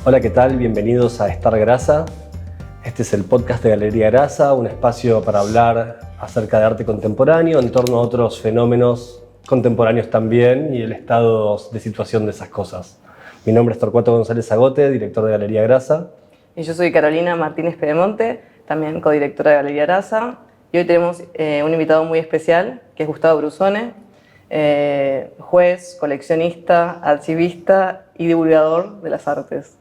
Hola, ¿qué tal? Bienvenidos a Estar Grasa. Este es el podcast de Galería Grasa, un espacio para hablar acerca de arte contemporáneo en torno a otros fenómenos contemporáneos también y el estado de situación de esas cosas. Mi nombre es Torcuato González Agote, director de Galería Grasa. Y yo soy Carolina Martínez Pedemonte, también codirectora de Galería Grasa. Y hoy tenemos un invitado muy especial, que es Gustavo Brusone, juez, coleccionista, archivista y divulgador de las artes.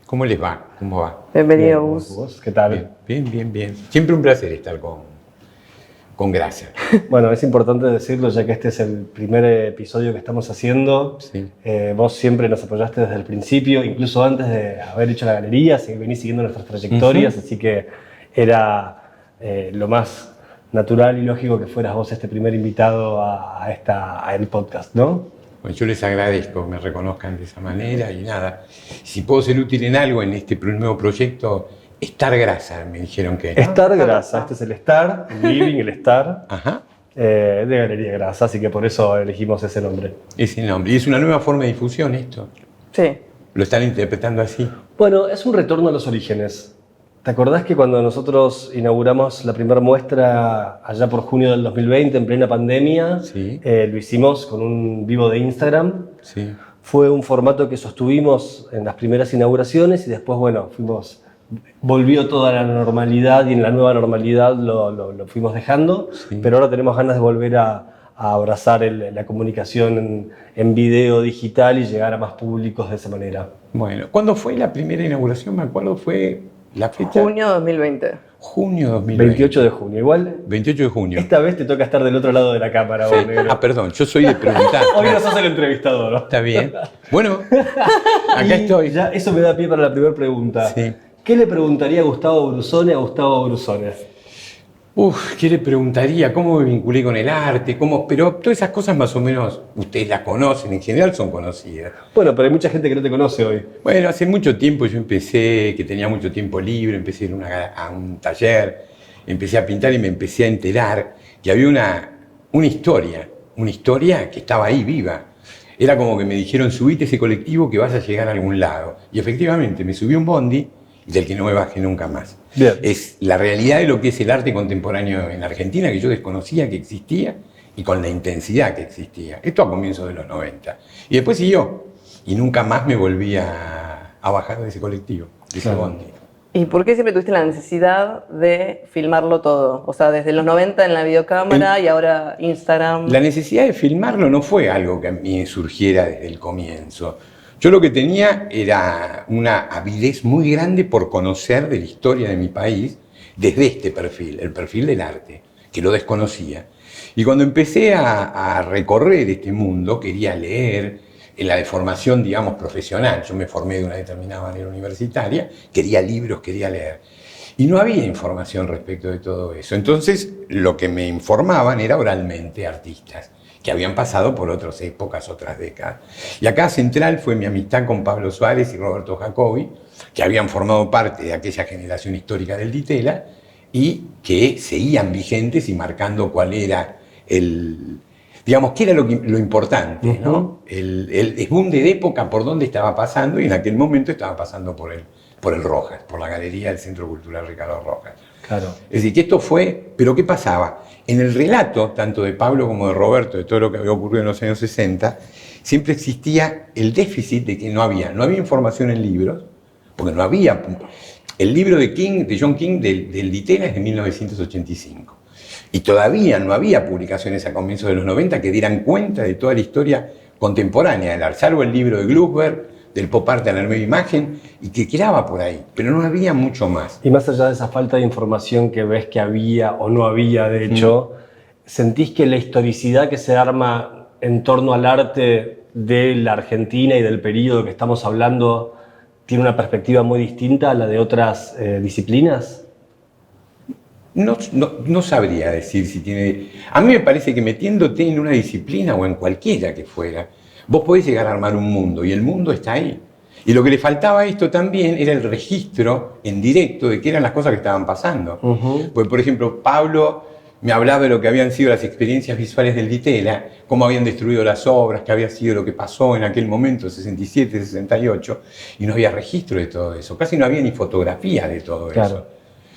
¿Cómo les va? ¿Cómo va? Bienvenido, Bien, Gus. ¿vos? ¿Qué tal? Bien. Siempre un placer estar con Grasa. Bueno, es importante decirlo ya que este es el primer episodio que estamos haciendo. Sí. Vos siempre nos apoyaste desde el principio, incluso antes de haber hecho la galería, venís siguiendo nuestras trayectorias, así que era lo más natural y lógico que fueras vos este primer invitado a el podcast, ¿no? Bueno, yo les agradezco que me reconozcan de esa manera y nada. Si puedo ser útil en algo en este nuevo proyecto, Estar Grasa, me dijeron que... Estar Grasa, este es el Estar, el Living, el Estar Ajá. De Galería Grasa, así que por eso elegimos ese nombre. Ese nombre. ¿Y es una nueva forma de difusión esto? Sí. ¿Lo están interpretando así? Bueno, es un retorno a los orígenes. ¿Te acordás que cuando nosotros inauguramos la primera muestra allá por junio del 2020, en plena pandemia, Sí. Lo hicimos con un vivo de Instagram? Sí. Fue un formato que sostuvimos en las primeras inauguraciones y después, bueno, volvió toda la normalidad y en la nueva normalidad lo fuimos dejando, Sí. pero ahora tenemos ganas de volver a abrazar la comunicación en video digital y llegar a más públicos de esa manera. Bueno, ¿cuándo fue la primera inauguración? Me acuerdo, fue la fecha... Junio 2020. Junio 2020. 28 de junio, igual. 28 de junio. Esta vez te toca estar del otro lado de la cámara, vos, negro. Ah, perdón, yo soy de preguntar. Hoy no sos el entrevistador, ¿no? Está bien. Bueno, acá Y estoy. ya eso me da pie para la primera pregunta. Sí. ¿Qué le preguntaría Gustavo Brusone a Gustavo Brusone? ¿Qué le preguntaría? ¿Cómo me vinculé con el arte? Pero todas esas cosas más o menos ustedes las conocen, en general son conocidas. Bueno, pero hay mucha gente que no te conoce hoy. Bueno, hace mucho tiempo yo empecé, que tenía mucho tiempo libre, empecé a ir a un taller, empecé a pintar y me empecé a enterar que había una historia que estaba ahí viva. Era como que me dijeron, subite ese colectivo que vas a llegar a algún lado. Y efectivamente, me subí a un bondi del que no me bajé nunca más. Bien. Es la realidad de lo que es el arte contemporáneo en Argentina, que yo desconocía que existía y con la intensidad que existía. Esto a comienzos de los 90. Y después siguió. Y nunca más me volví a bajar de ese colectivo, de ese Claro. bondi. ¿Y por qué siempre tuviste la necesidad de filmarlo todo? O sea, desde los 90 en la videocámara y ahora Instagram. La necesidad de filmarlo no fue algo que a mí surgiera desde el comienzo. Yo lo que tenía era una avidez muy grande por conocer de la historia de mi país desde este perfil, el perfil del arte, que lo desconocía. Y cuando empecé a recorrer este mundo, quería leer, en la formación, digamos, profesional, yo me formé de una determinada manera universitaria, quería libros, quería leer. Y no había información respecto de todo eso. Entonces, lo que me informaban era oralmente artistas que habían pasado por otras épocas, otras décadas. Y acá central fue mi amistad con Pablo Suárez y Roberto Jacobi, que habían formado parte de aquella generación histórica del Ditela y que seguían vigentes y marcando cuál era digamos, qué era lo importante, ¿no? El boom de época, por dónde estaba pasando, y en aquel momento estaba pasando por el Rojas, por la galería del Centro Cultural Ricardo Rojas. Claro. Es decir, que esto fue, pero ¿qué pasaba? En el relato, tanto de Pablo como de Roberto, de todo lo que había ocurrido en los años 60, siempre existía el déficit de que no había información en libros, porque no había... El libro de John King, del Ditela, es de 1985. Y todavía no había publicaciones a comienzos de los 90 que dieran cuenta de toda la historia contemporánea del arte, salvo el libro de Glucksberg, del pop art a la nueva imagen, y que quedaba por ahí, pero no había mucho más. Y más allá de esa falta de información que ves que había o no había, de hecho, ¿sentís que la historicidad que se arma en torno al arte de la Argentina y del periodo que estamos hablando tiene una perspectiva muy distinta a la de otras disciplinas? No sabría decir si tiene... A mí me parece que metiéndote en una disciplina o en cualquiera que fuera, vos podés llegar a armar un mundo y el mundo está ahí. Y lo que le faltaba a esto también era el registro en directo de qué eran las cosas que estaban pasando. Pues, por ejemplo, Pablo me hablaba de lo que habían sido las experiencias visuales del Ditela, cómo habían destruido las obras, qué había sido lo que pasó en aquel momento, 67, 68, y no había registro de todo eso, casi no había ni fotografía de todo eso.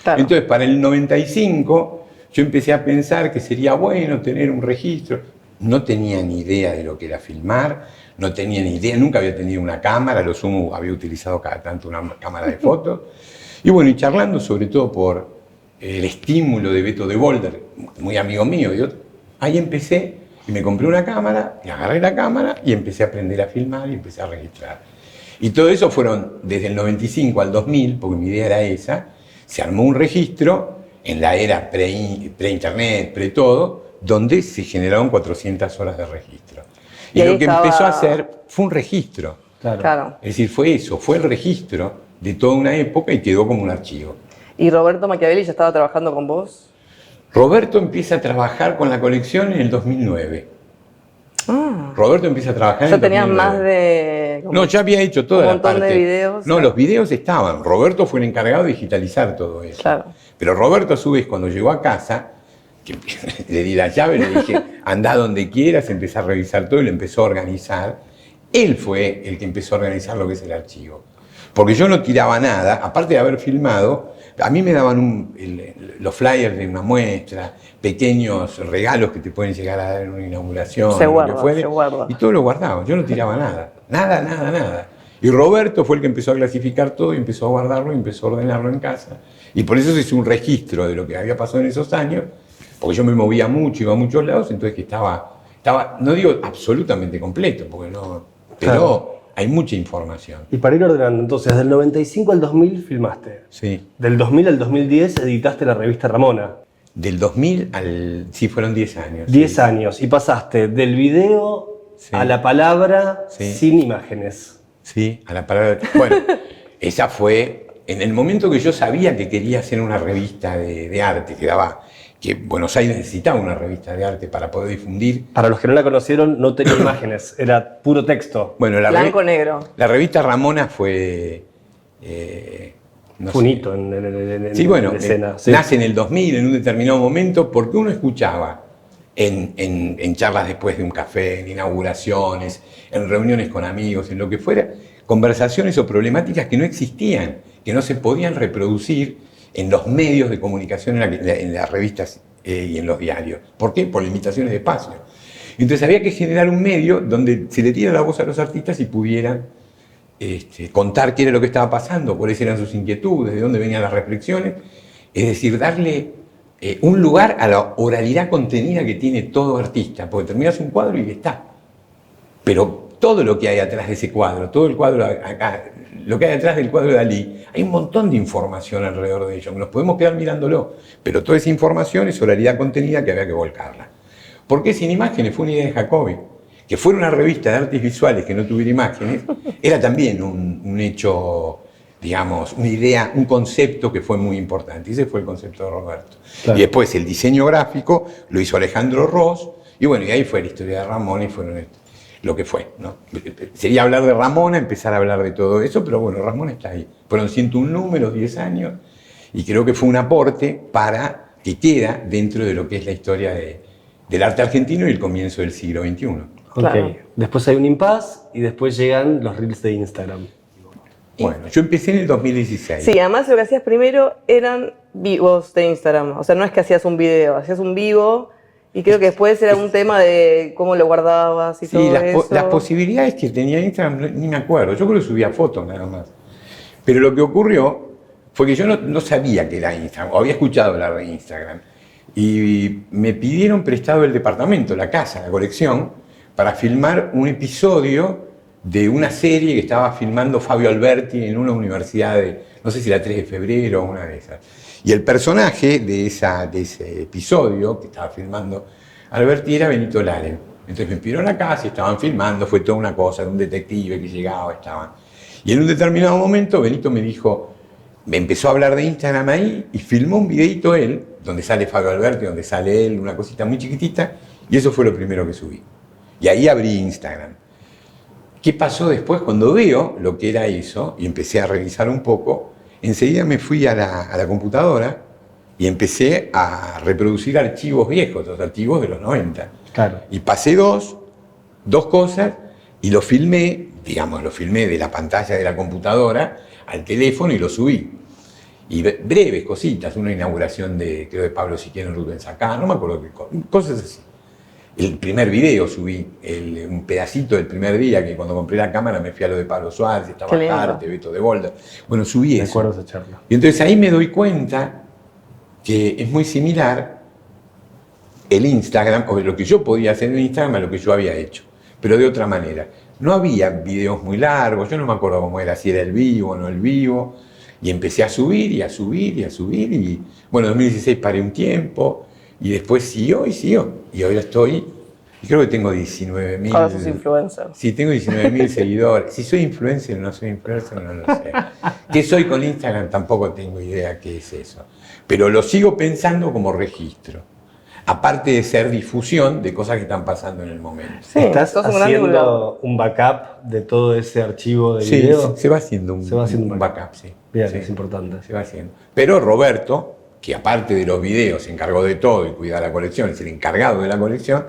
Claro. Entonces, para el 95, yo empecé a pensar que sería bueno tener un registro. No tenía ni idea de lo que era filmar, no tenía ni idea, nunca había tenido una cámara, lo sumo había utilizado cada tanto una cámara de fotos. Y bueno, y charlando sobre todo por el estímulo de Beto de Boulder, muy amigo mío, ahí empecé y me compré una cámara, y agarré la cámara y empecé a aprender a filmar y empecé a registrar. Y todo eso fueron desde el 95 al 2000, porque mi idea era esa, se armó un registro en la era pre-internet, pre-todo, donde se generaron 400 horas de registro. Y lo que empezó a hacer fue un registro. Claro. Es decir, fue eso, fue el registro de toda una época y quedó como un archivo. ¿Y Roberto Machiavelli ya estaba trabajando con vos? Roberto empieza a trabajar con la colección en el 2009. Roberto empieza a trabajar en el 2009. Ya tenías más de... No, ya había hecho toda la parte. Un montón de videos. No, los videos estaban. Roberto fue el encargado de digitalizar todo eso. Claro. Pero Roberto, a su vez, cuando llegó a casa, que le di la llave, le dije, andá donde quieras, empecé a revisar todo y lo empezó a organizar. Él fue el que empezó a organizar lo que es el archivo. Porque yo no tiraba nada, aparte de haber filmado, a mí me daban los flyers de una muestra, pequeños regalos que te pueden llegar a dar en una inauguración, se guarda. Y todo lo guardaba, yo no tiraba nada, nada. Y Roberto fue el que empezó a clasificar todo y empezó a guardarlo y empezó a ordenarlo en casa. Y por eso se hizo un registro de lo que había pasado en esos años, porque yo me movía mucho, iba a muchos lados, entonces que estaba, no digo absolutamente completo, porque no, pero... Claro. Hay mucha información. Y para ir ordenando, entonces, del 95 al 2000 filmaste. Sí. Del 2000 al 2010 editaste la revista Ramona. Del 2000 al... Sí, fueron 10 años. 10 años. Y pasaste del video a la palabra sin imágenes. Sí, a la palabra... Bueno, esa fue... En el momento que yo sabía que quería hacer una revista de arte, que Buenos Aires necesitaba una revista de arte para poder difundir. Para los que no la conocieron, no tenía imágenes, era puro texto. Bueno, blanco-negro. La revista Ramona fue... fue un hito en la escena. Nace en el 2000, en un determinado momento, porque uno escuchaba en charlas después de un café, en inauguraciones, en reuniones con amigos, en lo que fuera, conversaciones o problemáticas que no existían, que no se podían reproducir en los medios de comunicación, en las revistas y en los diarios. ¿Por qué? Por limitaciones de espacio. Entonces había que generar un medio donde se le diera la voz a los artistas y pudieran contar qué era lo que estaba pasando, cuáles eran sus inquietudes, de dónde venían las reflexiones. Es decir, darle un lugar a la oralidad contenida que tiene todo artista, porque terminas un cuadro y está. Pero todo lo que hay atrás de ese cuadro, todo el cuadro acá, lo que hay atrás del cuadro de Dalí, hay un montón de información alrededor de ello, nos podemos quedar mirándolo, pero toda esa información es oralidad contenida que había que volcarla. ¿Por qué sin imágenes? Fue una idea de Jacobi. Que fuera una revista de artes visuales que no tuviera imágenes, era también un hecho, digamos, una idea, un concepto que fue muy importante. Y ese fue el concepto de Roberto. Claro. Y después el diseño gráfico lo hizo Alejandro Ross, y bueno, y ahí fue la historia de Ramona y fueron lo que fue, ¿no? Sería hablar de Ramona, empezar a hablar de todo eso, pero bueno, Ramona está ahí. Fueron 101 números, 10 años, y creo que fue un aporte para que queda dentro de lo que es la historia del arte argentino y el comienzo del siglo XXI. Claro. Ok, después hay un impasse y después llegan los reels de Instagram. Bueno, yo empecé en el 2016. Sí, además lo que hacías primero eran vivos de Instagram, o sea, no es que hacías un video, hacías un vivo. Y creo que después era un tema de cómo lo guardabas y todo eso. Sí, las posibilidades que tenía Instagram, ni me acuerdo. Yo creo que subía fotos nada más. Pero lo que ocurrió fue que yo no sabía que era Instagram, o había escuchado hablar de Instagram. Y me pidieron prestado el departamento, la casa, la colección, para filmar un episodio de una serie que estaba filmando Fabio Alberti en una universidad de, no sé si la 3 de febrero o una de esas. Y el personaje de ese episodio que estaba filmando Alberti era Benito Laren. Entonces me pidieron a casa y estaban filmando, fue toda una cosa, de un detective que llegaba, estaban. Y en un determinado momento Benito me dijo, me empezó a hablar de Instagram ahí y filmó un videito él, donde sale Fabio Alberti, donde sale él, una cosita muy chiquitita, y eso fue lo primero que subí. Y ahí abrí Instagram. ¿Qué pasó después? Cuando veo lo que era eso y empecé a revisar un poco, enseguida me fui a la computadora y empecé a reproducir archivos viejos, los archivos de los 90. Claro. Y pasé dos cosas y lo filmé de la pantalla de la computadora al teléfono y lo subí. Y breves cositas, una inauguración creo de Pablo Siquien en Rubens acá, no me acuerdo qué cosas así. El primer video subí, un pedacito del primer día, que cuando compré la cámara me fui a lo de Pablo Suárez, estaba Carte, Beto de Bolda. Bueno, subí eso. Recuerdo esa charla. Y entonces ahí me doy cuenta que es muy similar el Instagram, o lo que yo podía hacer en Instagram a lo que yo había hecho, pero de otra manera. No había videos muy largos, yo no me acuerdo cómo era, si era el vivo o no el vivo, y empecé a subir y a subir y a subir, y bueno, en 2016 paré un tiempo, y después siguió, y ahora estoy, y creo que tengo 19.000... Ahora sos influencer. Sí, tengo 19.000 seguidores. Si soy influencer o no soy influencer, no lo sé. ¿Qué soy con Instagram? Tampoco tengo idea qué es eso. Pero lo sigo pensando como registro. Aparte de ser difusión de cosas que están pasando en el momento. Sí, ¿Estás sos un gran divulgador. haciendo un backup de todo ese archivo de Sí, video? se va haciendo un un backup, sí. Bien, Sí, es importante. se va haciendo. Pero Roberto, que aparte de los videos se encargó de todo y cuida la colección, es el encargado de la colección,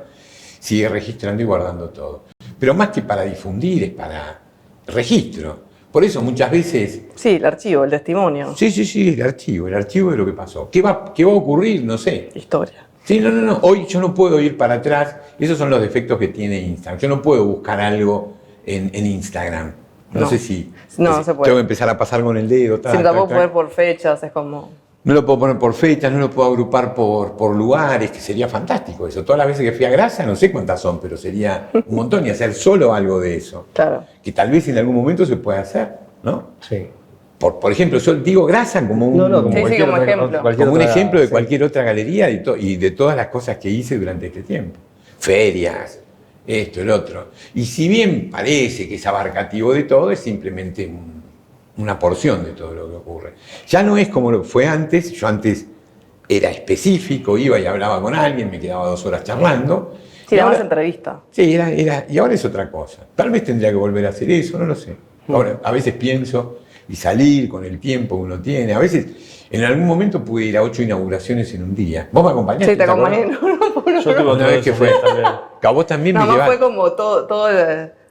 sigue registrando y guardando todo. Pero más que para difundir, es para registro. Por eso muchas veces... Sí, el archivo, el testimonio. Sí, el archivo de lo que pasó. ¿Qué va a ocurrir? No sé. Historia. Sí, no. Hoy yo no puedo ir para atrás. Esos son los defectos que tiene Instagram. Yo no puedo buscar algo en Instagram. No sé si... No se puede. Tengo que empezar a pasar con el dedo. Sí, tampoco poner por fechas, es como... No lo puedo poner por fechas, no lo puedo agrupar por lugares, que sería fantástico eso. Todas las veces que fui a Grasa, no sé cuántas son, pero sería un montón, y hacer solo algo de eso. Claro. Que tal vez en algún momento se pueda hacer, ¿no? Sí. Por ejemplo, yo digo Grasa como un, como Sí, cualquier como otra- ejemplo. cualquier como un otra- ejemplo de sí. cualquier otra galería y de todas las cosas que hice durante este tiempo. Ferias, esto, el otro. Y si bien parece que es abarcativo de todo, es simplemente una porción de todo lo que ocurre. Ya no es como lo que fue antes. Yo antes era específico, iba y hablaba con alguien, me quedaba 2 horas charlando. Sí, Y era más ahora- entrevista. Sí, y ahora es otra cosa. Tal vez tendría que volver a hacer eso, no lo sé. Ahora, a veces pienso y salir con el tiempo que uno tiene. A veces, en algún momento pude ir a 8 inauguraciones en un día. ¿Vos me acompañaste? Sí, te acompañé. acordás? Yo tuve Una vez que fue. también. Que a vos también No, me más llevaste. fue como todo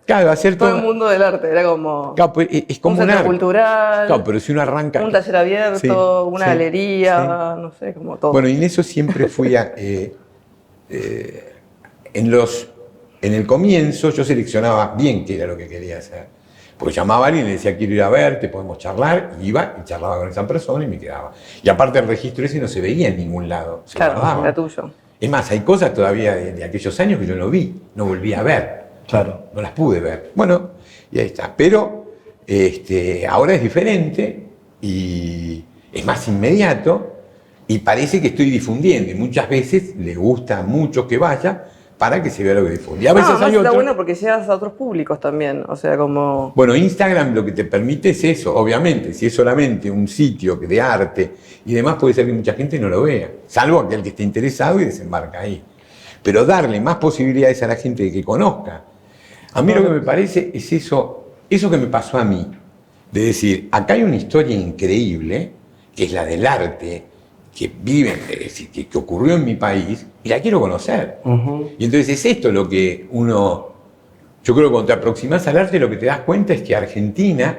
Claro, hacer el todo. mundo del arte. Era como Claro, pues, es como un un centro arte. cultural, Claro, pero si uno arranca. un taller abierto, Sí, una sí, galería, no sé, como todo. Bueno, y en eso siempre fui a. En el comienzo yo seleccionaba bien qué era lo que quería hacer. Porque llamaba a alguien y le decía, quiero ir a verte, podemos charlar. Y iba y charlaba con esa persona y me quedaba. Y aparte el registro ese no se veía en ningún lado. Se Claro, guardaba. era tuyo. Es más, hay cosas todavía de aquellos años que yo no vi, no volví a ver. Claro. No las pude ver. Bueno, y ahí está. Pero ahora es diferente y es más inmediato y parece que estoy difundiendo. Y muchas veces le gusta mucho que vaya para que se vea lo que difunde. Y a veces Además hay está otro. bueno porque llegas a otros públicos también. O sea, como... Bueno, Instagram lo que te permite es eso, obviamente. Si es solamente un sitio de arte y demás, puede ser que mucha gente no lo vea. Salvo aquel que esté interesado y desembarca ahí. Pero darle más posibilidades a la gente de que conozca. A mí lo que me parece es eso que me pasó a mí. De decir, acá hay una historia increíble, que es la del arte, que vive, es decir, que ocurrió en mi país, y la quiero conocer. Y entonces es esto lo que yo creo que cuando te aproximas al arte, lo que te das cuenta es que Argentina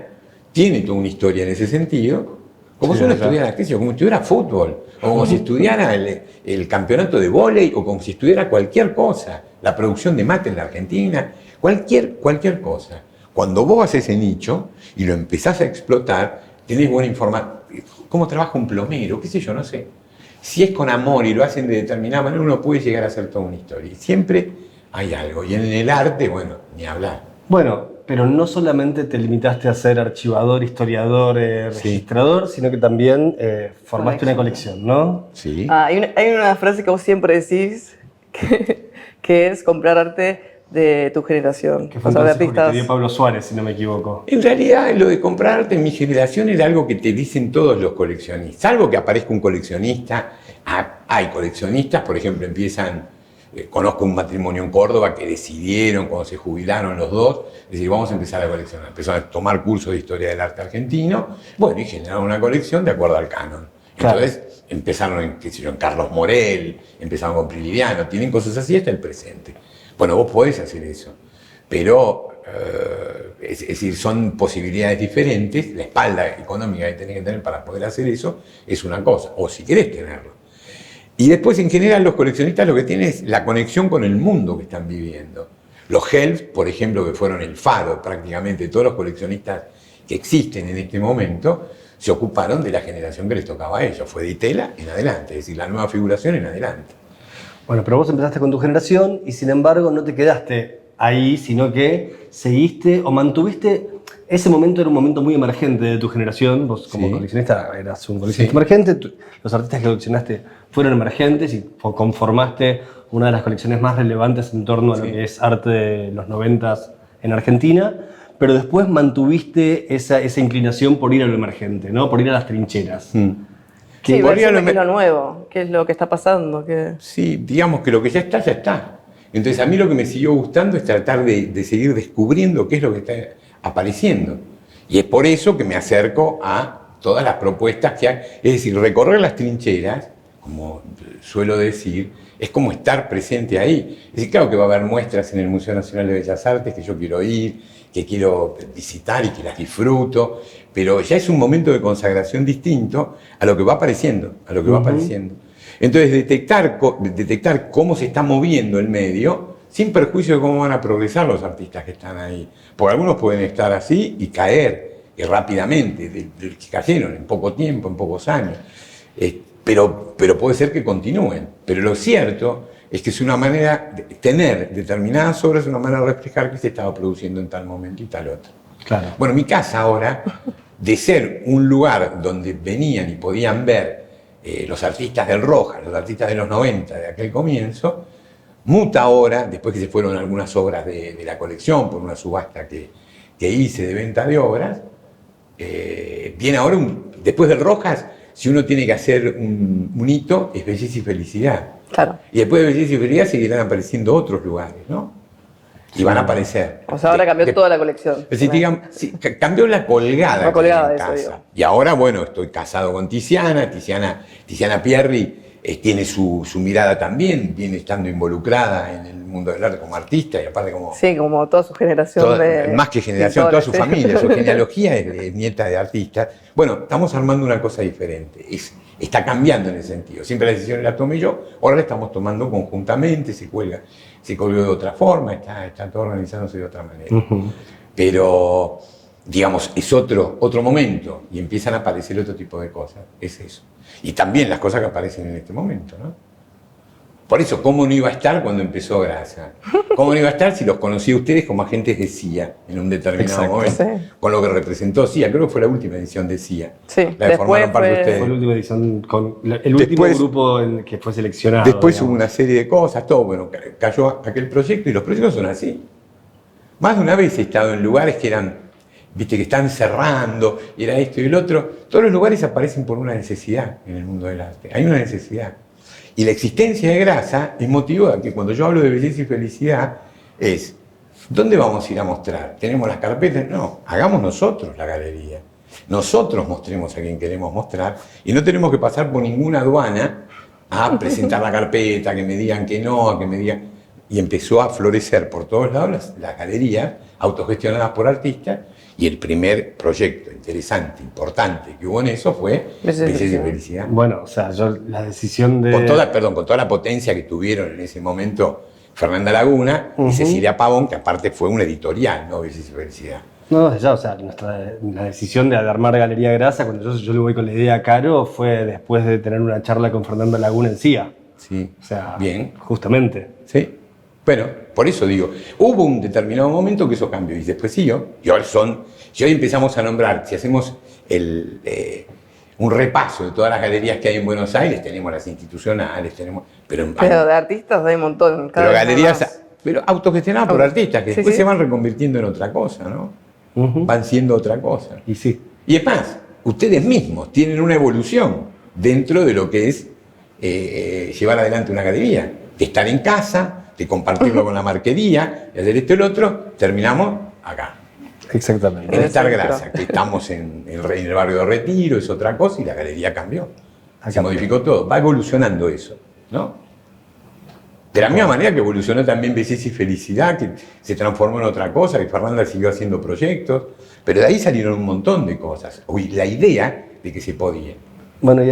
tiene toda una historia en ese sentido, como si uno estudiara, qué sé yo, como si estudiara fútbol, o como si estudiara el campeonato de vóley, o como si estudiara cualquier cosa, la producción de mate en la Argentina, cualquier cosa. Cuando vos haces ese nicho y lo empezás a explotar, tenés buena información. ¿Cómo trabaja un plomero? ¿Qué sé yo? No sé. Si es con amor y lo hacen de determinada manera, uno puede llegar a hacer toda una historia. Y siempre hay algo. Y en el arte, bueno, ni hablar. Bueno, pero no solamente te limitaste a ser archivador, historiador, registrador, sino que también formaste una colección, ¿no? Sí. Hay una frase que vos siempre decís que es comprar arte de tu generación. Que fue O un sea, de consejo que te artistas. dio Pablo Suárez, si no me equivoco. En realidad, lo de comprar arte en mi generación era algo que te dicen todos los coleccionistas. Salvo que aparezca un coleccionista. Hay coleccionistas, por ejemplo, conozco un matrimonio en Córdoba que decidieron, cuando se jubilaron los dos, decir, vamos a empezar a coleccionar. Empezaron a tomar cursos de historia del arte argentino, bueno, y generaron una colección de acuerdo al canon. Claro. Entonces empezaron qué sé yo, en Carlos Morel, empezaron con Prilidiano, tienen cosas así hasta el presente. Bueno, vos podés hacer eso, pero es decir, son posibilidades diferentes. La espalda económica que tenés que tener para poder hacer eso es una cosa, o si querés tenerlo. Y después, en general, los coleccionistas lo que tienen es la conexión con el mundo que están viviendo. Los Helfs, por ejemplo, que fueron el faro prácticamente de todos los coleccionistas que existen en este momento, se ocuparon de la generación que les tocaba a ellos. Fue de Itela en adelante, es decir, la nueva figuración en adelante. Bueno, pero vos empezaste con tu generación y sin embargo no te quedaste ahí, sino que seguiste o mantuviste. Ese momento era un momento muy emergente de tu generación. Vos como Sí. coleccionista eras un coleccionista Sí. emergente. Los artistas que coleccionaste fueron emergentes y conformaste una de las colecciones más relevantes en torno a lo Sí. que es arte de los 90s en Argentina. Pero después mantuviste esa inclinación por ir a lo emergente, ¿no? Por ir a las trincheras. Sí, Por ver ir a lo siempre qué es me- lo nuevo, qué es lo que está pasando. Sí, digamos que lo que ya está, ya está. Entonces a mí lo que me siguió gustando es tratar de seguir descubriendo qué es lo que está apareciendo. Y es por eso que me acerco a todas las propuestas que hay. Es decir, recorrer las trincheras, como suelo decir, es como estar presente ahí. Es decir, claro que va a haber muestras en el Museo Nacional de Bellas Artes que yo quiero ir, que quiero visitar y que las disfruto, pero ya es un momento de consagración distinto a lo que va apareciendo, a lo que va apareciendo. Entonces, detectar cómo se está moviendo el medio, sin perjuicio de cómo van a progresar los artistas que están ahí. Porque algunos pueden estar así y caer rápidamente, del que cayeron en poco tiempo, en pocos años. Pero puede ser que continúen. Pero lo cierto es que es una manera, tener determinadas obras es una manera de reflejar que se estaba produciendo en tal momento y tal otro. Claro. Bueno, mi casa ahora, de ser un lugar donde venían y podían ver los artistas del Rojas, los artistas de los 90, de aquel comienzo, muta ahora, después que se fueron algunas obras de la colección por una subasta que hice de venta de obras, viene ahora, después del Rojas, si uno tiene que hacer un hito, es Belleza y Felicidad. Claro. Y después de Belleza y Felicidad seguirán apareciendo otros lugares, ¿no? Y van a aparecer. O sea, ahora cambió toda la colección. Es decir, cambió la colgada. La colgada, que hay en eso casa. digo. Y ahora, bueno, estoy casado con Tiziana Pierri tiene su mirada también, viene estando involucrada en el mundo del arte como artista y aparte como... Sí, como toda su generación más que generación, toda su pintores, sí. familia, su genealogía es nieta de artistas. Bueno, estamos armando una cosa diferente. Está cambiando en ese sentido. Siempre la decisión la tomé yo, ahora la estamos tomando conjuntamente, se colgó de otra forma, está todo organizándose de otra manera. Pero, digamos, es otro momento y empiezan a aparecer otro tipo de cosas. Es eso. Y también las cosas que aparecen en este momento, ¿no? Por eso, ¿cómo no iba a estar cuando empezó Grasa? ¿Cómo no iba a estar si los conocí a ustedes como agentes de CIA en un determinado Exacto. momento? Sí. Con lo que representó CIA, creo que fue la última edición de CIA. Sí, La que formaron parte después ustedes. Fue la última edición con el último Después- grupo en que fue seleccionado. Después hubo digamos. una serie de cosas, todo, bueno, cayó aquel proyecto y los proyectos son así. Más de una vez he estado en lugares que eran, viste, que están cerrando, y era esto y el otro. Todos los lugares aparecen por una necesidad en el mundo del arte. Hay una necesidad. Y la existencia de Grasa es motivo de que cuando yo hablo de belleza y felicidad es, ¿dónde vamos a ir a mostrar? ¿Tenemos las carpetas? No, hagamos nosotros la galería. Nosotros mostremos a quien queremos mostrar y no tenemos que pasar por ninguna aduana a presentar la carpeta, que me digan que no, que me digan... Y empezó a florecer por todos lados las galerías autogestionadas por artistas y el primer proyecto interesante, importante que hubo en eso fue Belleza y Belleza y Felicidad. Felicidad. Bueno, o sea, la decisión de... Con toda la potencia que tuvieron en ese momento Fernanda Laguna y Cecilia Pavón, que aparte fue una editorial, ¿no? Belleza y Felicidad. No, ya, o sea, la decisión de armar Galería Grasa, cuando yo le voy con la idea a Caro, fue después de tener una charla con Fernanda Laguna en CIA. Sí, O sea, bien. justamente. Sí. Bueno, por eso digo, hubo un determinado momento que eso cambió y después siguió. Y hoy empezamos a nombrar, si hacemos un repaso de todas las galerías que hay en Buenos Aires, tenemos las institucionales, pero de artistas hay un montón. cada pero vez galerías, más. pero autogestionadas por artistas, que Sí, después sí. se van reconvirtiendo en otra cosa, ¿no? Ujú. Van siendo otra cosa. Y sí. Y es más, ustedes mismos tienen una evolución dentro de lo que es llevar adelante una galería. De estar en casa, de compartirlo con la marquería, de hacer esto y el otro, terminamos acá. Exactamente. En el Estar centro. Grasa, que estamos en el barrio de Retiro, es otra cosa, y la galería cambió. Se modificó todo. Va evolucionando eso, ¿no? De la misma manera que evolucionó también Belleza y Felicidad, que se transformó en otra cosa, que Fernanda siguió haciendo proyectos, pero de ahí salieron un montón de cosas. La idea de que se podía. Bueno, y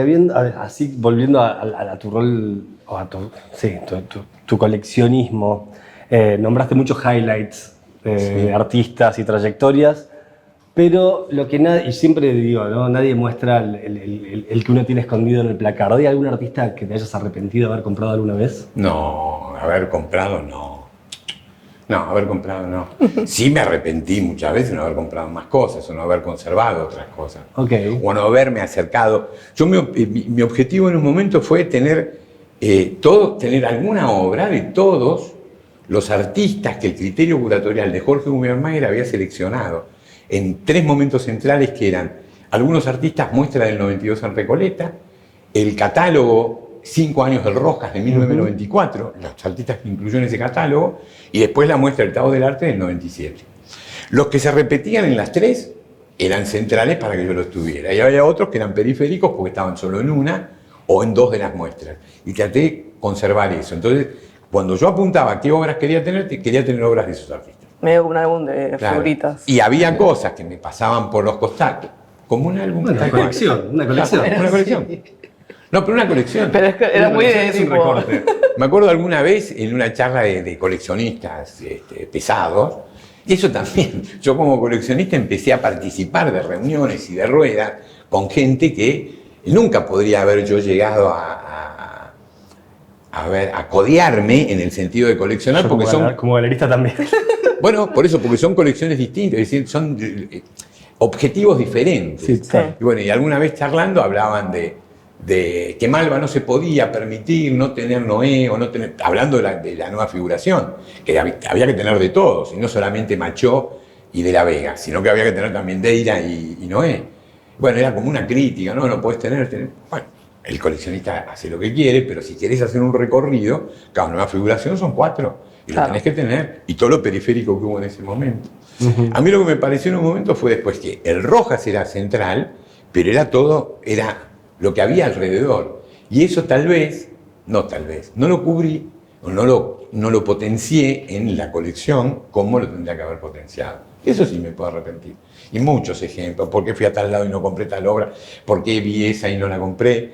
así volviendo a tu rol, o a tu coleccionismo, nombraste muchos highlights de artistas y trayectorias, pero lo que y siempre digo, ¿no? Nadie muestra el que uno tiene escondido en el placar. ¿Hay algún artista que te hayas arrepentido de haber comprado alguna vez? No, haber comprado no. No, haber comprado no. Sí me arrepentí muchas veces de no haber comprado más cosas o no haber conservado otras cosas. Okay. O no haberme acercado. Mi objetivo en un momento fue tener alguna obra de todos los artistas que el criterio curatorial de Jorge Guggenheim había seleccionado en 3 momentos centrales que eran algunos artistas muestra del 92 en Recoleta, el catálogo 5 años del Rojas de 1994, los artistas que incluyó en ese catálogo, y después la muestra del Tao del Arte del 97. Los que se repetían en las 3 eran centrales para que yo los tuviera, y había otros que eran periféricos porque estaban solo en una o en 2 de las muestras, y traté de conservar eso. Entonces, cuando yo apuntaba a qué obras quería tener obras de esos artistas. Medio como un álbum de figuritas. Y había cosas que me pasaban por los costados, como un álbum. Una colección. Una colección. No, pero una colección. Pero es que era muy de un recorte. Me acuerdo alguna vez en una charla de coleccionistas pesados, y eso también, yo como coleccionista empecé a participar de reuniones y de ruedas con gente que nunca podría haber yo llegado a codearme en el sentido de coleccionar, yo porque como galerista también. Bueno, por eso, porque son colecciones distintas, es decir, son objetivos diferentes. Sí, claro. Y bueno, y alguna vez charlando hablaban de que Malva no se podía permitir no tener Noé, o no tener, hablando de la nueva figuración, que había que tener de todos, y no solamente Machó y De la Vega, sino que había que tener también Deira y Noé. Bueno, era como una crítica, no puedes tener. Bueno, el coleccionista hace lo que quiere, pero si querés hacer un recorrido, cada nueva figuración son 4, y lo tenés que tener, y todo lo periférico que hubo en ese momento. A mí lo que me pareció en un momento fue después que el Rojas era central, pero era lo que había alrededor. Y eso no lo cubrí, o no lo potencié en la colección como lo tendría que haber potenciado. Eso sí me puedo arrepentir. Y muchos ejemplos, por qué fui a tal lado y no compré tal obra, por qué vi esa y no la compré,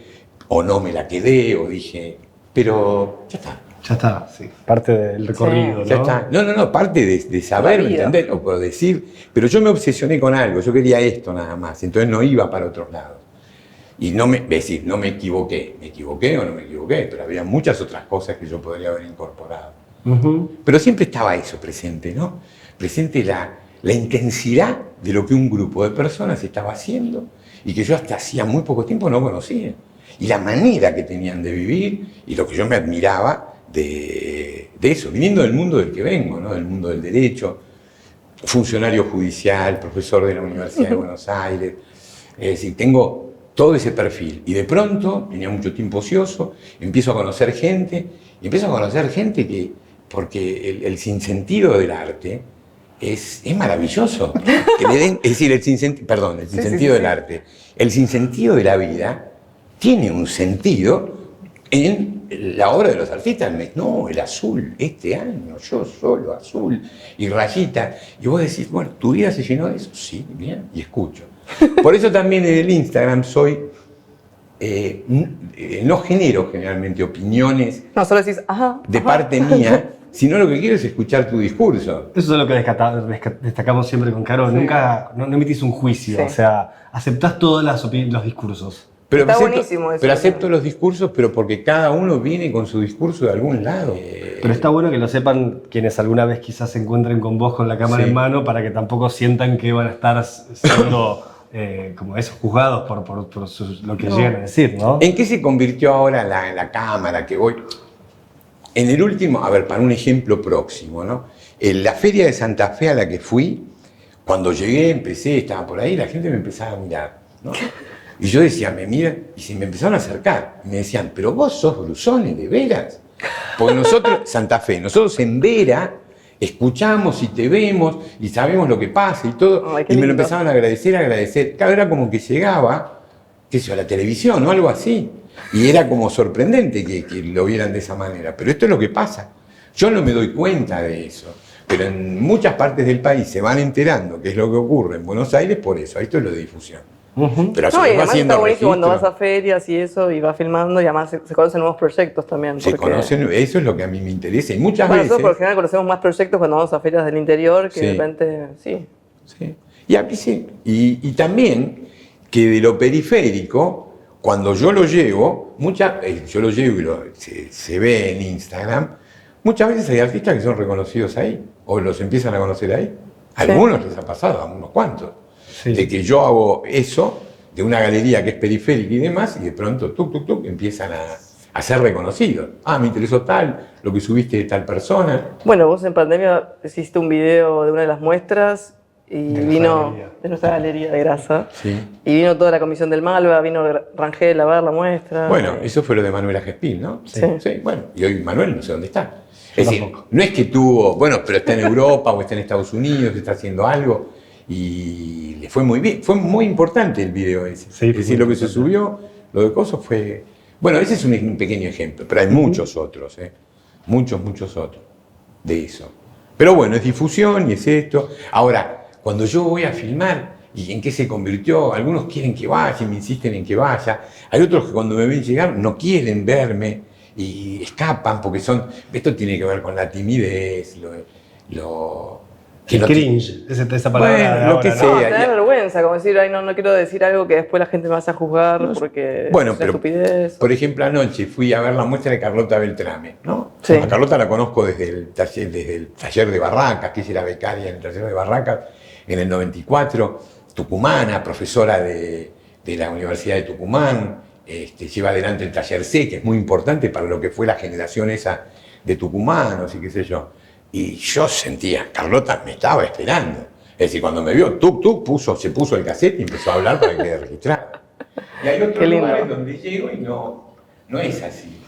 o no me la quedé, o dije, pero ya está. Ya está, sí. Parte del recorrido, ¿no? Ya está. No, parte de saber, entender, o puedo decir. Pero yo me obsesioné con algo, yo quería esto nada más, entonces no iba para otros lados. Y no me equivoqué. ¿Me equivoqué o no me equivoqué? Pero había muchas otras cosas que yo podría haber incorporado. Pero siempre estaba eso presente, ¿no? Presente la intensidad de lo que un grupo de personas estaba haciendo y que yo hasta hacía muy poco tiempo no conocía. Y la manera que tenían de vivir y lo que yo me admiraba de eso, viniendo del mundo del que vengo, ¿no? Del mundo del derecho, funcionario judicial, profesor de la Universidad de Buenos Aires. Es decir, tengo todo ese perfil. Y de pronto, tenía mucho tiempo ocioso, empiezo a conocer gente, porque el sinsentido del arte es maravilloso. Que le den, es decir, el sinsentido del arte. El sinsentido de la vida tiene un sentido en la obra de los artistas. No, el azul, este año, yo solo azul, y rayita. Y vos decís, bueno, ¿tu vida se llenó de eso? Sí, bien, y escucho. Por eso también en el Instagram no genero generalmente opiniones de parte mía, sino lo que quiero es escuchar tu discurso. Eso es lo que destacamos siempre con Caro. Sí. Nunca no emitís un juicio, o sea, aceptás todos los discursos. Pero acepto los discursos, pero porque cada uno viene con su discurso de algún lado. Pero está bueno que lo sepan quienes alguna vez quizás se encuentren con vos con la cámara en mano, para que tampoco sientan que van a estar siendo como esos juzgados por lo que llegan a decir, ¿no? ¿En qué se convirtió ahora la cámara que voy? En el último, para un ejemplo próximo, ¿no? En la feria de Santa Fe a la que fui, cuando llegué, estaba por ahí, la gente me empezaba a mirar, ¿no? Y yo decía, me miran, y se me empezaron a acercar. Y me decían, pero vos sos Brusone, ¿de veras? Porque nosotros, Santa Fe, nosotros en Vera escuchamos y te vemos y sabemos lo que pasa y todo. Ay, y me lo empezaban a agradecer. Claro, era como que llegaba qué sé yo, la televisión o algo así. Y era como sorprendente que lo vieran de esa manera. Pero esto es lo que pasa. Yo no me doy cuenta de eso. Pero en muchas partes del país se van enterando qué es lo que ocurre en Buenos Aires por eso. Esto es lo de difusión. Pero No, y además haciendo está buenísimo cuando registro. vas a ferias y eso, y vas filmando, y además se conocen nuevos proyectos también. Se porque- conocen, eso es lo que a mí me interesa. Y muchas Bueno, veces. nosotros por lo general conocemos más proyectos cuando vamos a ferias del interior, que Sí. de repente, sí. Sí. Y aquí sí. Y también que de lo periférico, cuando yo lo llevo, yo lo llevo y se ve en Instagram, muchas veces hay artistas que son reconocidos ahí, o los empiezan a conocer ahí. A algunos les ha pasado, a unos cuantos. Sí. De que yo hago eso, de una galería que es periférica y demás, y de pronto, empiezan a ser reconocidos. Ah, me interesó tal, lo que subiste de tal persona. Bueno, vos en pandemia hiciste un video de una de las muestras y De nuestra vino galería. de nuestra galería de grasa. Sí. Y vino toda la comisión del Malva, vino Rangel a ver la muestra. Bueno, eso fue lo de Manuela Gespil, ¿no? Sí. Sí, bueno, y hoy Manuel no sé dónde está. Es decir, Tampoco. no es que tuvo, bueno, pero está en Europa o está en Estados Unidos, está haciendo algo y le fue muy bien. Fue muy importante el video ese. Sí, Es decir, fue lo que se importante. subió, lo de cosas fue... Bueno, ese es un pequeño ejemplo, pero hay muchos otros, muchos otros de eso. Pero bueno, es difusión y es esto. Ahora, cuando yo voy a filmar, ¿y en qué se convirtió? Algunos quieren que vaya y me insisten en que vaya. Hay otros que cuando me ven llegar no quieren verme y escapan porque son... Esto tiene que ver con la timidez, que El no- cringe, esa palabra. Bueno, de lo ahora, que ¿no? sea. No, ya- tener vergüenza, como decir, ay, no quiero decir algo que después la gente me va a juzgar porque Bueno, es una pero, estupidez. por ejemplo, anoche fui a ver la muestra de Carlota Beltrame, ¿no? Sí. A Carlota la conozco desde el taller de Barracas, que ella era becaria en el taller de Barracas en el 94, tucumana, profesora de la Universidad de Tucumán, lleva adelante el taller C, que es muy importante para lo que fue la generación esa de tucumanos y qué sé yo. Y yo sentía, Carlota me estaba esperando. Es decir, cuando me vio, se puso el cassette y empezó a hablar para que quede registrado. Y hay otros Qué lindo. lugares donde llego y no es así.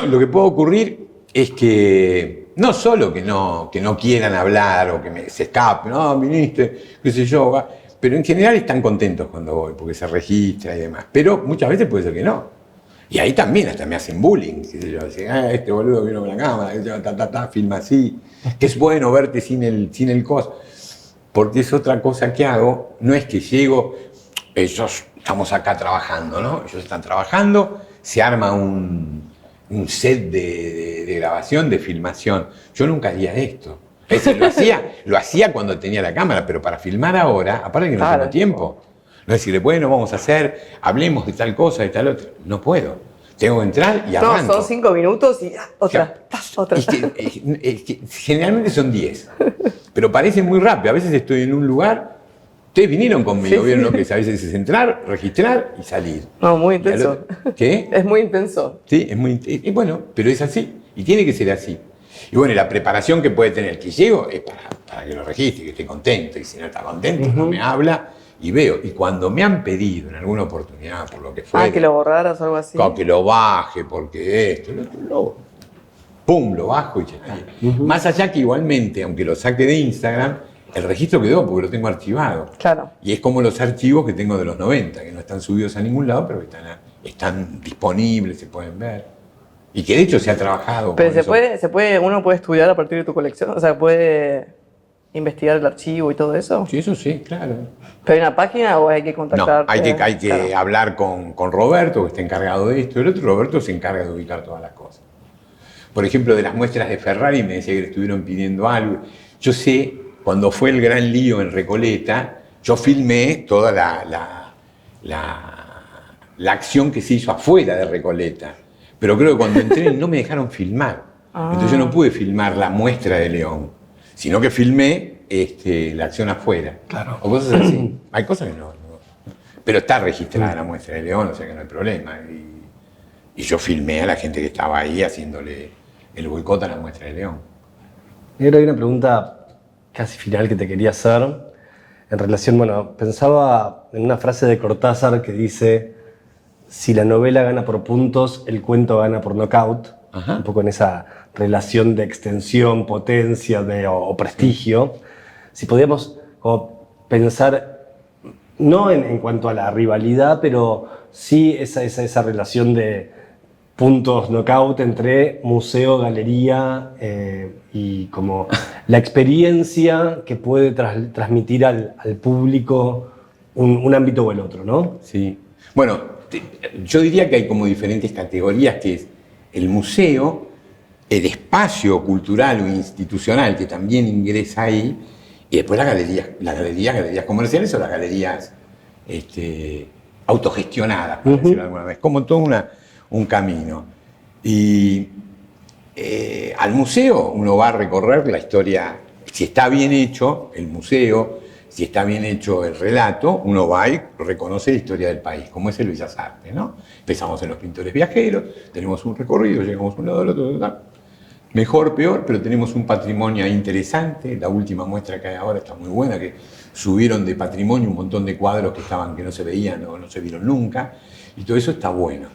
Lo que puede ocurrir es que no solo que no quieran hablar o que se escapen, no, viniste, qué sé yo, va, pero en general están contentos cuando voy, porque se registra y demás. Pero muchas veces puede ser que no. Y ahí también hasta me hacen bullying, qué sé yo, dicen, este boludo vino con la cámara, qué sé yo, filma así, que es bueno verte sin el coso. Porque es otra cosa que hago, no es que llego, ellos estamos acá trabajando, ¿no? Ellos están trabajando, se arma un set de grabación, de filmación. Yo nunca haría esto. Es decir, lo hacía cuando tenía la cámara, pero para filmar ahora, aparte que no Claro. tengo tiempo. No es decir, bueno, vamos a hablemos de tal cosa, de tal otra. No puedo. Tengo que entrar y No, arranco. son 5 minutos y otra, otra. Es que generalmente son 10, pero parecen muy rápido. A veces estoy en un lugar, ustedes vinieron conmigo, Sí, vieron sí. lo que es, a veces es entrar, registrar y salir. No, muy Y al intenso. otro- ¿Qué? Es muy intenso. Sí, es muy y bueno, pero es así y tiene que ser así. Y bueno, y la preparación que puede tener que llego es para que lo registre, que esté contento, y si no está contento, no me habla y veo. Y cuando me han pedido en alguna oportunidad, por lo que fue, Que lo borraras o algo así. que lo baje, porque esto, pum, lo bajo y ya está. Más allá que igualmente, aunque lo saque de Instagram, el registro quedó porque lo tengo archivado. Claro. Y es como los archivos que tengo de los 90, que no están subidos a ningún lado, pero que están disponibles, se pueden ver. Y que de hecho se ha trabajado. Pero con eso. uno puede estudiar a partir de tu colección, o sea, puede investigar el archivo y todo eso. Sí, eso sí, claro. ¿Pero hay una página o hay que No, contactarte? hay que Claro. hablar con Roberto, que está encargado de esto. El otro Roberto se encarga de ubicar todas las cosas. Por ejemplo, de las muestras de Ferrari, me decía que le estuvieron pidiendo algo. Yo sé, cuando fue el gran lío en Recoleta, yo filmé toda la acción que se hizo afuera de Recoleta. Pero creo que cuando entré no me dejaron filmar. Entonces yo no pude filmar la muestra de León, sino que filmé la acción afuera. Claro. O cosas así. Hay cosas que no. Pero está registrada la muestra de León, o sea que no hay problema. Y yo filmé a la gente que estaba ahí haciéndole el boicot a la muestra de León. Negro, hay una pregunta casi final que te quería hacer en relación, bueno, pensaba en una frase de Cortázar que dice: si la novela gana por puntos, el cuento gana por knockout. Ajá. Un poco en esa relación de extensión, potencia o prestigio. Si podíamos como pensar no en cuanto a la rivalidad, pero sí esa relación de puntos knockout entre museo, galería y como la experiencia que puede transmitir al público un ámbito o el otro, ¿no? Sí. Bueno, yo diría que hay como diferentes categorías, que es el museo, el espacio cultural o institucional que también ingresa ahí, y después galerías comerciales o las galerías autogestionadas, por decirlo alguna vez, como todo un camino. Y al museo uno va a recorrer la historia, si está bien hecho el museo, si está bien hecho el relato, uno va y reconoce la historia del país, como es el Bellas Artes, ¿no? Empezamos en los pintores viajeros, tenemos un recorrido, llegamos a un lado al otro, mejor, peor, pero tenemos un patrimonio interesante. La última muestra que hay ahora está muy buena, que subieron de patrimonio un montón de cuadros que no se veían o no se vieron nunca, y todo eso está bueno.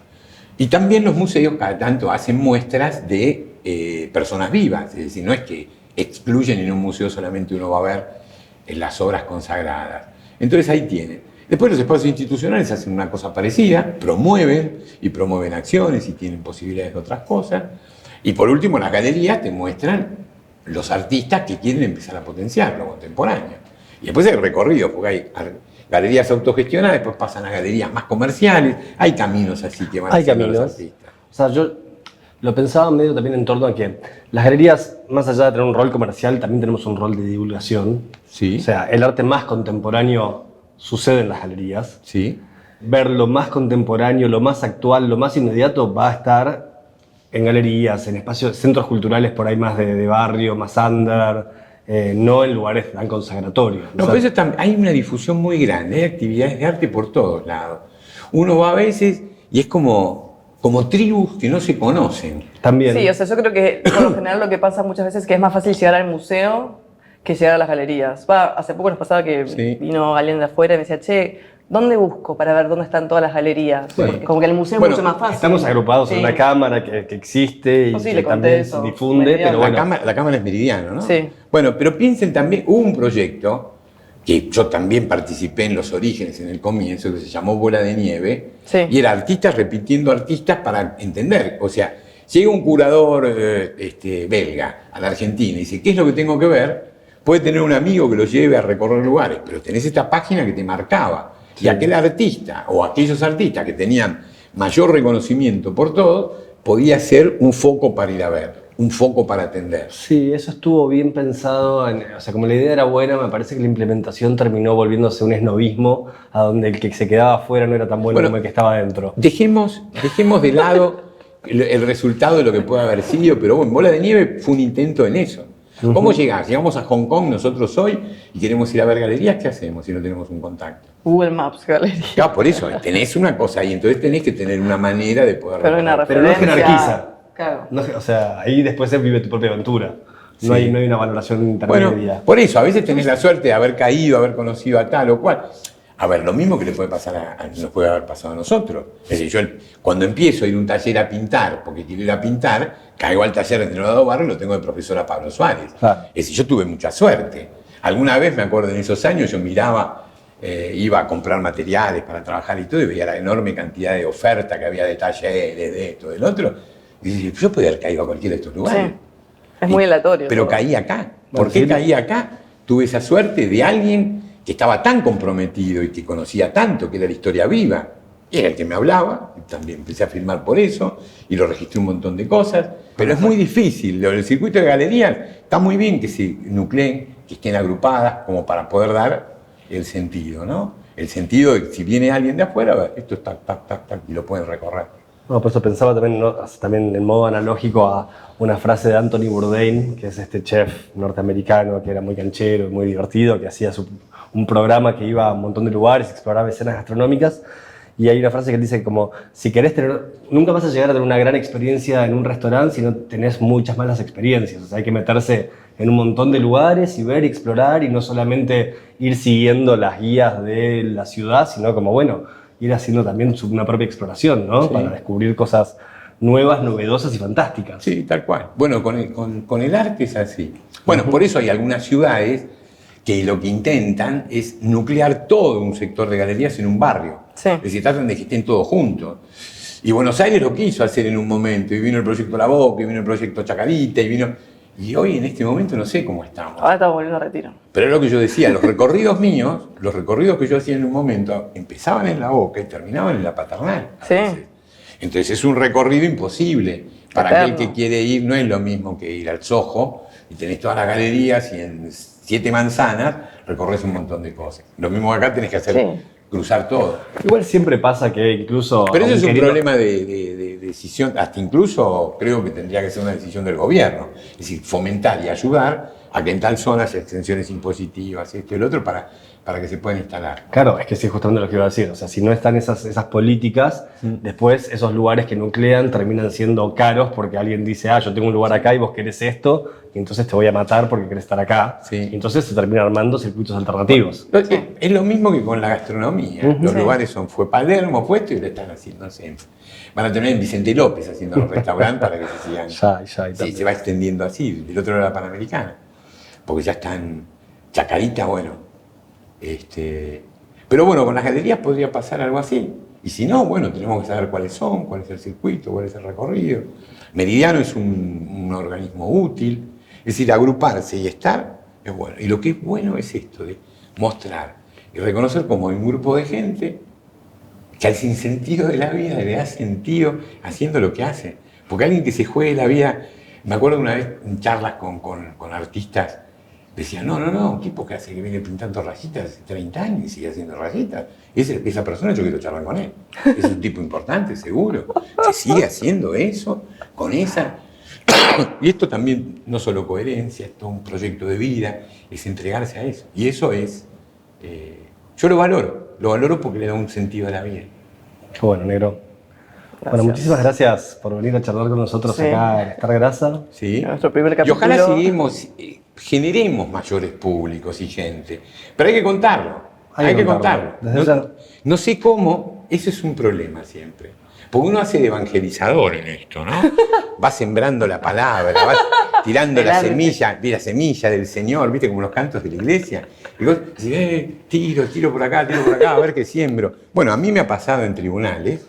Y también los museos cada tanto hacen muestras de personas vivas, es decir, no es que excluyen en un museo solamente uno va a ver las obras consagradas. Entonces ahí tienen. Después los espacios institucionales hacen una cosa parecida, promueven acciones y tienen posibilidades de otras cosas. Y por último, las galerías te muestran los artistas que quieren empezar a potenciar lo contemporáneo. Y después hay recorridos, porque hay galerías autogestionadas, después pasan a galerías más comerciales, hay caminos así que van haciendo los artistas. O sea, yo lo pensaba medio también en torno a que las galerías, más allá de tener un rol comercial, también tenemos un rol de divulgación. Sí. O sea, el arte más contemporáneo sucede en las galerías. Sí. Ver lo más contemporáneo, lo más actual, lo más inmediato va a estar en galerías, en espacios, centros culturales por ahí más de barrio, más under, no en lugares tan consagratorios. No, pero eso hay una difusión muy grande, hay actividades de arte por todos lados. Uno va a veces y es como tribus que no se conocen. También. Sí, o sea, yo creo que por lo general lo que pasa muchas veces es que es más fácil llegar al museo que llegar a las galerías. Hace poco nos pasaba que vino alguien de afuera y me decía, che, ¿dónde busco para ver dónde están todas las galerías? Sí. Como que el museo es mucho más fácil. Estamos agrupados en una cámara que existe y que también se difunde, pero bueno. La cámara es Meridiano, ¿no? Sí. Bueno, pero piensen también, hubo un proyecto que yo también participé en los orígenes, en el comienzo, que se llamó Bola de Nieve, y era artistas repitiendo artistas para entender. O sea, llega un curador belga a la Argentina y dice, ¿qué es lo que tengo que ver? Puede tener un amigo que lo lleve a recorrer lugares, pero tenés esta página que te marcaba. Y aquel artista o aquellos artistas que tenían mayor reconocimiento por todo, podía ser un foco para ir a ver, un foco para atender. Sí, eso estuvo bien pensado. O sea, como la idea era buena, me parece que la implementación terminó volviéndose un esnovismo, a donde el que se quedaba afuera no era tan bueno como el que estaba adentro. Dejemos de lado el resultado de lo que puede haber sido, pero bueno, Bola de Nieve fue un intento en eso. ¿Cómo llegás? Llegamos a Hong Kong nosotros hoy y queremos ir a ver galerías, ¿qué hacemos si no tenemos un contacto? Google Maps, galería. Claro, por eso, tenés una cosa ahí, entonces tenés que tener una manera de poder... Pero no jerarquiza. Claro. No, o sea, ahí después se vive tu propia aventura. No hay una valoración intermedia. Bueno, por eso, a veces tenés la suerte de haber caído, haber conocido a tal o cual. A ver, lo mismo que le puede pasar nos puede haber pasado a nosotros. Es decir, yo cuando empiezo a ir a un taller a pintar, porque quiero ir a pintar, caigo al taller de Leonardo Barrio y lo tengo de profesora Pablo Suárez. Claro. Es decir, yo tuve mucha suerte. Alguna vez, me acuerdo en esos años, yo miraba, iba a comprar materiales para trabajar y todo, y veía la enorme cantidad de oferta que había de talleres, de esto, del otro. Y dije, yo podía haber caído a cualquiera de estos lugares. Sí. Es muy aleatorio. Pero todo. caí acá. ¿Por qué caí acá? Tuve esa suerte de alguien que estaba tan comprometido y que conocía tanto, que era la historia viva, y era el que me hablaba, y también empecé a filmar por eso, y lo registré un montón de cosas, pero es muy difícil. El circuito de galerías está muy bien que se nucleen, que estén agrupadas, como para poder dar el sentido, ¿no? El sentido de que si viene alguien de afuera, a ver, esto es tac, tac, tac, tac, y lo pueden recorrer. No, por eso pensaba también, también en modo analógico a una frase de Anthony Bourdain, que es este chef norteamericano que era muy canchero y muy divertido, que hacía un programa que iba a un montón de lugares, exploraba escenas gastronómicas, y hay una frase que dice como, si querés nunca vas a llegar a tener una gran experiencia en un restaurante si no tenés muchas malas experiencias. O sea, hay que meterse en un montón de lugares y ver y explorar, y no solamente ir siguiendo las guías de la ciudad, sino como, bueno, ir haciendo también una propia exploración, ¿no? Sí. Para descubrir cosas nuevas, novedosas y fantásticas. Sí, tal cual. Bueno, con el arte es así. Bueno, por eso hay algunas ciudades que lo que intentan es nuclear todo un sector de galerías en un barrio. Sí. Es decir, tratan de que estén todos juntos. Y Buenos Aires lo quiso hacer en un momento, y vino el proyecto La Boca, y vino el proyecto Chacarita, y hoy en este momento no sé cómo estamos. Ahora estamos volviendo a Retiro. Pero es lo que yo decía, los recorridos míos, los recorridos que yo hacía en un momento, empezaban en La Boca y terminaban en la Paternal. Sí. Entonces es un recorrido imposible. Para Eterno. aquel que quiere ir, no es lo mismo que ir al Soho y tenés todas las galerías y en 7 manzanas recorres un montón de cosas. Lo mismo que acá tenés que hacer, Sí. cruzar todo. Igual siempre pasa que incluso... Pero eso es un queriendo- problema de decisión, hasta incluso creo que tendría que ser una decisión del gobierno. Es decir, fomentar y ayudar a que en tal zona haya extensiones impositivas, esto y el otro, para que se puedan instalar. Claro, es que sí, justamente lo que iba a decir. O sea, si no están esas políticas, después esos lugares que nuclean terminan siendo caros porque alguien dice, yo tengo un lugar acá y vos querés esto, y entonces te voy a matar porque querés estar acá. Sí. Y entonces se terminan armando circuitos alternativos. Es lo mismo que con la gastronomía. Los Sí. lugares fue Palermo, fue esto y lo están haciendo, no sé. Van a tener en Vicente López haciendo los restaurantes para que se sigan. Ya, y Sí, también. se va extendiendo así, del otro lado de la Panamericana. Porque ya están Chacarita, bueno. Pero bueno, con las galerías podría pasar algo así. Y si no, bueno, tenemos que saber cuáles son, cuál es el circuito, cuál es el recorrido. Meridiano es un organismo útil. Es decir, agruparse y estar es bueno. Y lo que es bueno es esto de mostrar y reconocer como hay un grupo de gente que al sinsentido de la vida le da sentido haciendo lo que hace. Porque alguien que se juegue la vida, me acuerdo una vez en charlas con artistas, decían, no, un tipo que hace que viene pintando rayitas hace 30 años y sigue haciendo rayitas. Esa persona yo quiero charlar con él. Es un tipo importante, seguro. Que sigue haciendo eso, con esa... Y esto también, no solo coherencia, es todo un proyecto de vida, es entregarse a eso. Y eso es... yo lo valoro porque le da un sentido a la vida. Qué bueno, negro. Bueno, Gracias. muchísimas gracias por venir a charlar con nosotros Sí. acá en Estar Grasa. ¿Sí? Nuestro primer Y capítulo. ojalá generemos mayores públicos y gente. Pero hay que contarlo. Hay que contarlo. Desde ya. No sé cómo, eso es un problema siempre. Porque uno hace de evangelizador en esto, ¿no? Va sembrando la palabra, va tirando El la arte. semilla del Señor, ¿viste? Como los cantos de la iglesia. Y vos decís, tiro por acá, a ver qué siembro. Bueno, a mí me ha pasado en tribunales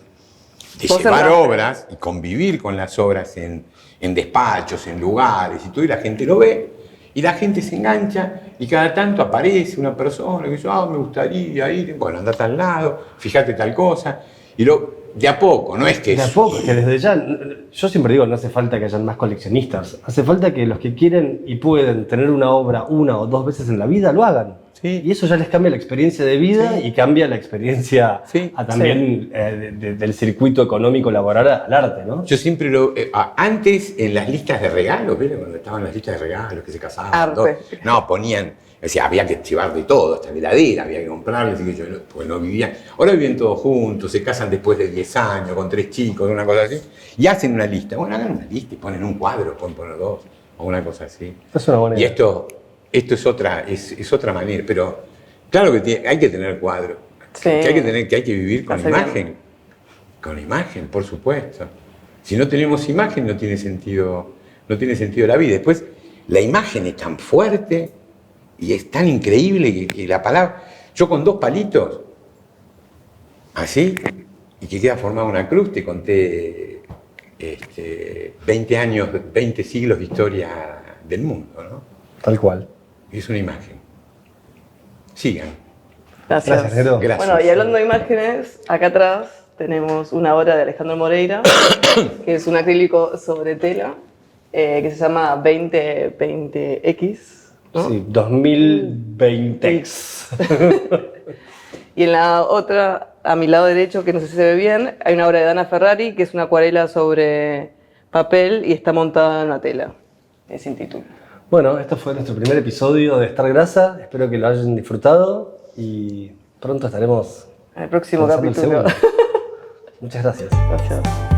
de Vos llevar sembraste. obras y convivir con las obras en despachos, en lugares y todo, y la gente lo ve, y la gente se engancha, y cada tanto aparece una persona que dice, me gustaría ir, bueno, andate al lado, fíjate tal cosa, y de a poco, no es que... De a poco, que desde ya, yo siempre digo, no hace falta que hayan más coleccionistas, hace falta que los que quieren y pueden tener una obra 1 o 2 veces en la vida, lo hagan. Sí. Y eso ya les cambia la experiencia de vida y cambia la experiencia Sí. también del circuito económico laboral al arte, ¿no? Yo siempre antes en las listas de regalos, ¿viste? Cuando estaban las listas de regalos, que se casaban, Arte. no, ponían, o sea, había que llevar de todo, hasta la heladera, había que comprarle, así que yo pues no vivían. Ahora viven todos juntos, se casan después de 10 años, con 3 chicos, una cosa así, y hacen una lista. Bueno, hagan una lista y ponen un cuadro, pueden poner 2, o una cosa así. Es una buena Y idea. esto es otra manera, pero claro que hay que tener cuadro, Sí. que hay que vivir con Hace imagen. bien. Con imagen, por supuesto. Si no tenemos imagen, no tiene sentido la vida. Después, la imagen es tan fuerte y es tan increíble que la palabra. Yo con 2 palitos, así, y que queda formada una cruz, te conté 20 años, 20 siglos de historia del mundo, ¿no? Tal cual. Es una imagen. Sigan. Gracias. Gracias, negro. Gracias. Bueno, y hablando de imágenes, acá atrás tenemos una obra de Alejandro Moreira, que es un acrílico sobre tela, que se llama 2020X. ¿no? Sí, 2020. Y en la otra, a mi lado derecho, que no sé si se ve bien, hay una obra de Dana Ferrari, que es una acuarela sobre papel y está montada en una tela. Es sin título. Bueno, esto fue nuestro primer episodio de Estar Grasa. Espero que lo hayan disfrutado y pronto estaremos En el próximo lanzando el capítulo. segundo. Muchas gracias. Gracias.